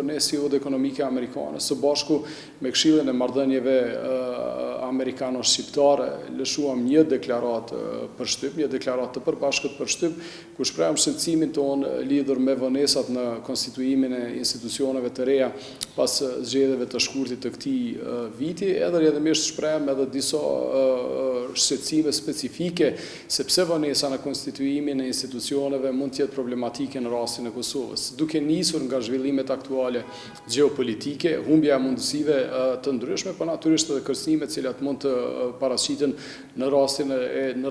Ne si udhë ekonomike amerikane, së bashku me Këshillin e Marrëdhënieve amerikano-shqiptare, lëshuam një deklarat për shtyp, një deklarat të përbashkët për shtyp, ku shprehëm shqetësimin tonë lidhur me vonesat në konstituimin e institucioneve të reja pas zgjedhjeve të shkurtit të këtij viti, edhe rrjedhimisht shprehëm edhe disa shqetësime specifike sepse vonesa në konstituimin e institucioneve mund të jetë problematike në rastin e Kosovës. Duke nisur nga zhvillimet aktuale geopolitike, humbja e mundësive të ndryshme, por natyrisht edhe kërcënimet cilat mund të paraqiten në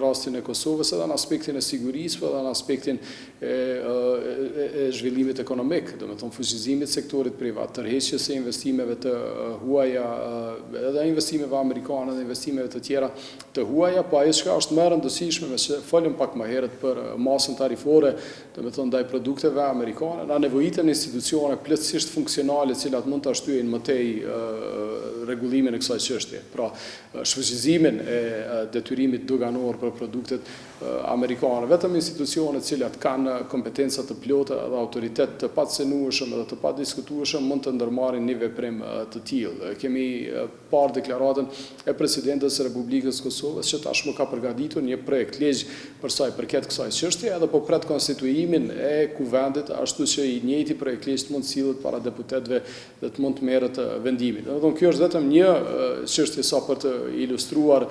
rastin e Kosovës, edhe në aspektin e sigurisë, edhe në aspektin e zhvillimit ekonomik, domethënë fuqizimit sektorit privat, tërheqjes së investimeve të huaja, edhe investimeve amerikane dhe investimeve të tjera të huaja, po ajo çka është më e rëndësishme, me që folëm pak më herët për masën tarifore, domethënë ndaj produkteve amerikane, na nevojiten institucione plotësisht funksionale, cilat mund të shtyjnë më tej rregullimin e kësaj çështje. Pra, shfuqizimin e detyrimit doganor për produktet amerikane. Vetëm institucionet cilat kanë kompetenca të plota dhe autoritet të pacënueshëm dhe të padiskutueshëm mund të ndërmarrin një veprim të tillë. Kemi parë deklaratën e Presidentes së Republikës Kosovës që tashmë ka përgatitur një projekt ligj për sa i përket kësaj çështje, edhe po pret konstituimin e kuvendit, ashtu që i njëjti projekt ligj mund të sillet para deputetëve dhe të mund të merret vendimi. Domethënë kjo është vetëm një çështje sa për të ilustruar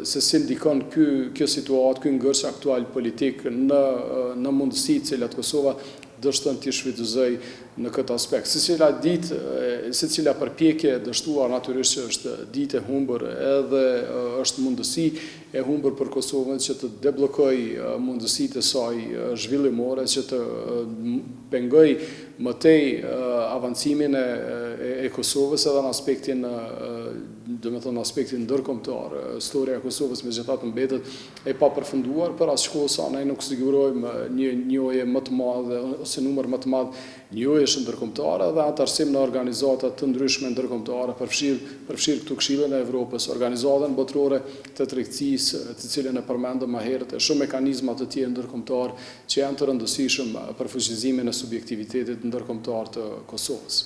se si ndikon kjo situatë, ky ngërç aktual politik në mundësitë cilat Kosova dështon të shfrytëzoj në këtë aspekt. Secila përpjekje e dështuar natyrisht që është ditë e humbur, edhe është mundësi e humbur për Kosovën që të deblokoj mundësitë e saj zhvillimore, që të pengoj më tej avancimin e Kosovës edhe në aspektin ndërkombëtar. Historia e Kosovës megjithatë mbetet e papërfunduar, për asgjë sa ne nuk sigurojmë një njohje më të madhe ose numër më të madh njohjesh ndërkombëtare dhe antarësim në organizata të ndryshme ndërkombëtare, përfshirë këtu Këshillin e Evropës, organizatën botërore të tregtisë, të cilën e përmendëm më herët, e shumë mekanizma të tjerë ndërkombëtar që janë të rëndësishëm për fuqizimin e subjektivitetit ndërkombëtar të Kosovës.